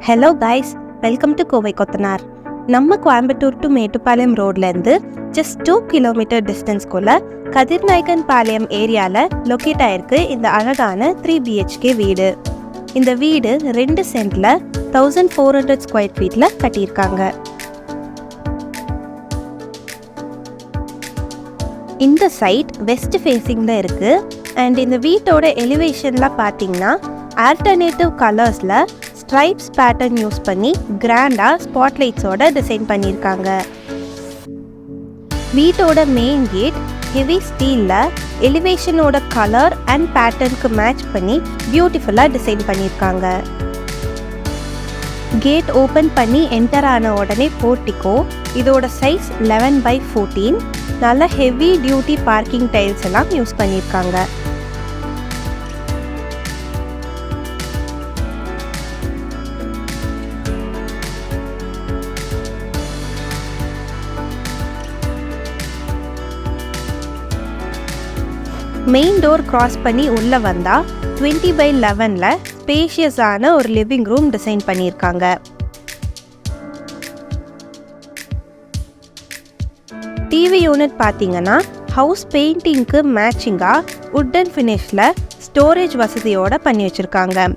Hello guys, welcome to Kovai கொத்தனார். நம்ம Coimbatore to Mettupalayam ரோட்லேருந்து ஜஸ்ட் 2 கிலோமீட்டர் டிஸ்டன்ஸ்குள்ள கதிர்நாயக்கன் பாளையம் ஏரியாவில் லொக்கேட் ஆயிருக்கு இந்த அழகான 3 BHK வீடு. இந்த வீடு 2 சென்டில் 1400 ஸ்கொயர் ஃபீட்டில் கட்டியிருக்காங்க. இந்த சைட் வெஸ்ட் ஃபேஸிங்கில் இருக்குது. அண்ட் இந்த வீட்டோட எலிவேஷனில் பார்த்தீங்கன்னா ஆல்டர்னேட்டிவ் கலர்ஸில் ஸ்ட்ரைப்ஸ் பேட்டர்ன் யூஸ் பண்ணி கிராண்டாக ஸ்பாட்லைட்ஸோட டிசைன் பண்ணியிருக்காங்க. வீட்டோட மெயின் கேட் ஹெவி ஸ்டீலில் எலிவேஷனோட கலர் அண்ட் பேட்டர்னுக்கு மேட்ச் பண்ணி பியூட்டிஃபுல்லாக டிசைன் பண்ணியிருக்காங்க. கேட் ஓப்பன் பண்ணி என்டர் ஆன உடனே போர்ட்டிக்கோ. இதோட சைஸ் 11/14. நல்ல ஹெவி டியூட்டி பார்க்கிங் டைல்ஸ் எல்லாம் யூஸ் பண்ணியிருக்காங்க. மெயின் டோர் கிராஸ் பண்ணி உள்ளே வந்தால் 20/11 ஸ்பேஷியஸான ஒரு லிவிங் ரூம் டிசைன் பண்ணியிருக்காங்க. டிவி யூனிட் பார்த்தீங்கன்னா ஹவுஸ் பெயிண்டிங்க்கு மேட்சிங்காக வுட்டன் ஃபினிஷில் ஸ்டோரேஜ் வசதியோட பண்ணி வச்சுருக்காங்க.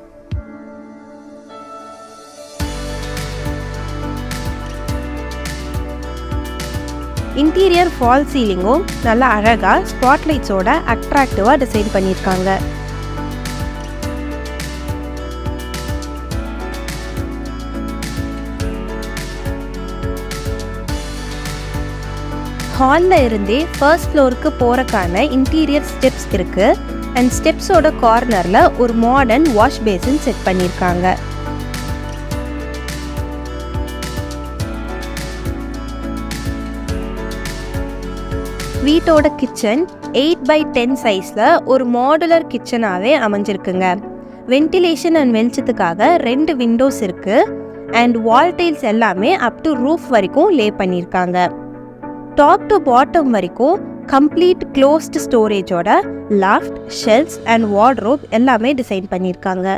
இன்டீரியர் ஃபால் சீலிங்கும் நல்லா அழகாக ஸ்பாட்லைட்ஸோட அட்ராக்டிவாக டிசைன் பண்ணியிருக்காங்க. ஹாலில் இருந்தே ஃபர்ஸ்ட் ஃப்ளோருக்கு போகிறக்கான இன்டீரியர் ஸ்டெப்ஸ் இருக்குது. அண்ட் ஸ்டெப்ஸோட கார்னரில் ஒரு மாடர்ன் வாஷ் பேசின் செட் பண்ணியிருக்காங்க. வீட்டோட கிச்சன் 8/10 சைஸில் ஒரு மாடுலர் கிச்சனாகவே அமைஞ்சிருக்குங்க. வென்டிலேஷன் அண்ட் வெளிச்சத்துக்காக 2 விண்டோஸ் இருக்குது. அண்ட் வால் டைல்ஸ் எல்லாமே அப் டு ரூஃப் வரைக்கும் லே பண்ணியிருக்காங்க. டாப் டு பாட்டம் வரைக்கும் கம்ப்ளீட் க்ளோஸ்டு ஸ்டோரேஜோட லாஃப்ட், ஷெல்ஃப்ஸ் அண்ட் வார்ட்ரோப் எல்லாமே டிசைன் பண்ணியிருக்காங்க.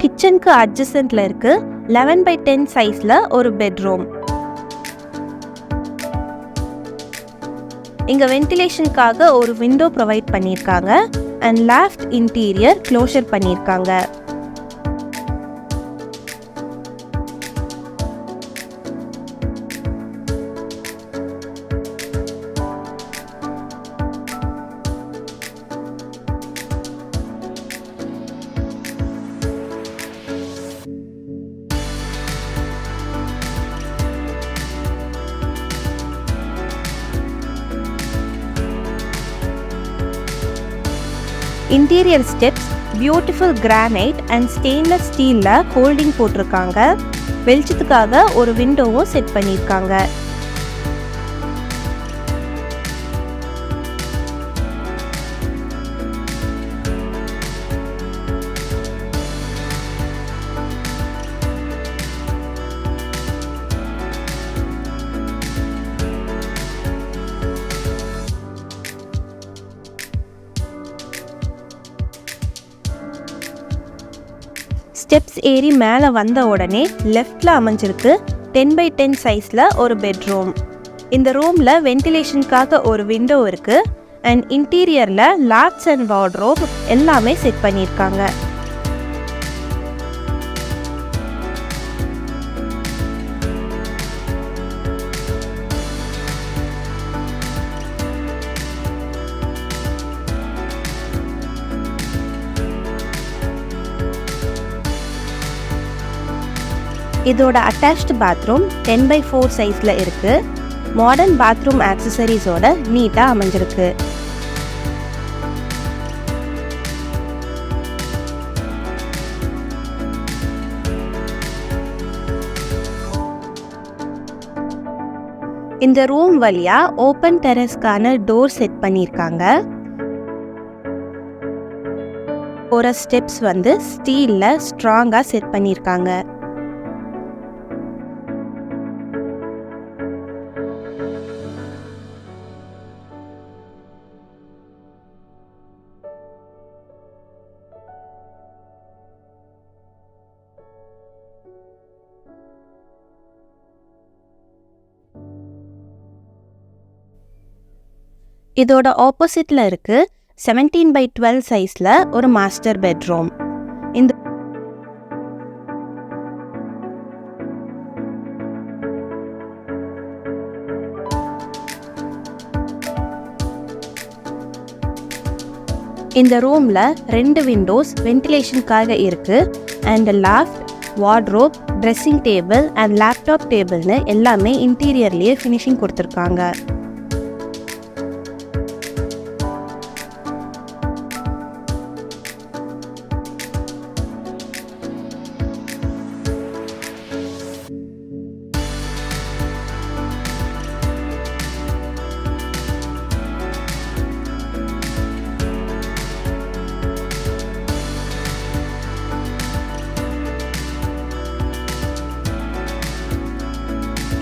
கிச்சனுக்கு அட்ஜசன்ட்ல இருக்கு 11/10 சைஸ்ல ஒரு பெட்ரூம். இங்க வென்டிலேஷனுக்காக ஒரு விண்டோ ப்ரொவைட் பண்ணியிருக்காங்க. அண்ட் லாஃப்ட் இன்டீரியர் க்ளோஷர் பண்ணியிருக்காங்க. Interior steps beautiful granite and stainless ஸ்டீலில் ஹோல்டிங் போட்டிருக்காங்க. வெளிச்சத்துக்காக ஒரு விண்டோவும் செட் பண்ணியிருக்காங்க. ஸ்டெப்ஸ் ஏறி மேலே வந்த உடனே லெஃப்டில் அமைஞ்சிருக்கு 10/10 சைஸில் ஒரு பெட்ரூம். இந்த ரூமில் வென்டிலேஷனுக்காக ஒரு விண்டோ இருக்குது. அண்ட் இன்டீரியரில் லாஃப்ட்ஸ் அண்ட் வார்ட்ரோப் எல்லாமே செட் பண்ணியிருக்காங்க. இதோட அட்டாச்டு பாத்ரூம் 10/4 சைஸில் இருக்குது. மாடர்ன் பாத்ரூம் ஆக்சசரிஸோட நீட்டாக அமைஞ்சிருக்கு. இந்த ரூம் வழியா ஓப்பன் டெரஸ்க்கான டோர் செட் பண்ணியிருக்காங்க. போகிற ஸ்டெப்ஸ் வந்து ஸ்டீலில் ஸ்ட்ராங்காக செட் பண்ணியிருக்காங்க. இதோட ஆப்போசிட்ல இருக்கு 17x12 சைஸ்ல ஒரு மாஸ்டர் பெட்ரூம். இந்த ரூம்ல 2 விண்டோஸ் வென்டிலேஷனுக்காக இருக்கு. And loft, wardrobe, dressing table and laptop டேபிள்னு எல்லாமே இன்டீரியர்லயே ஃபினிஷிங் கொடுத்துருக்காங்க.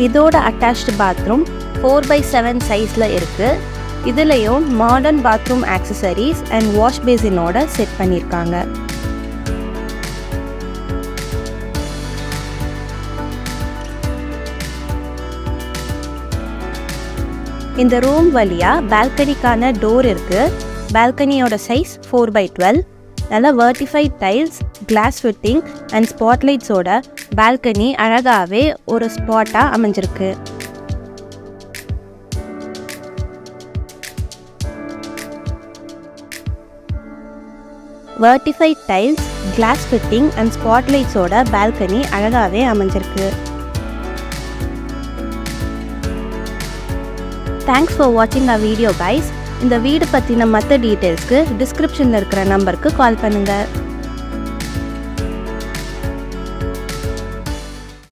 இதோட அட்டாச்டு பாத்ரூம் 4x7 சைஸில் இருக்குது. இதுலேயும் modern bathroom accessories and wash பேசினோட செட் பண்ணியிருக்காங்க. இந்த ரூம் வழியாக பால்கனிக்கான டோர் இருக்குது. பால்கனியோட சைஸ் 4x12. நல்ல vitrified tiles, glass fitting and ஸ்பாட்லைட்ஸோட பால்கனி அழகாகவே ஒரு ஸ்பாட்டாக அமைஞ்சிருக்கு. Vitrified tiles, glass fitting and ஸ்பாட்லைட்ஸோட பால்கனி அழகாகவே அமைஞ்சிருக்கு. தேங்க்ஸ் ஃபார் வாட்சிங் our வீடியோ guys. இந்த வீடு பற்றின மற்ற டீட்டெயில்ஸ்க்கு டிஸ்கிரிப்ஷனில் இருக்கிற நம்பருக்கு கால் பண்ணுங்கள்.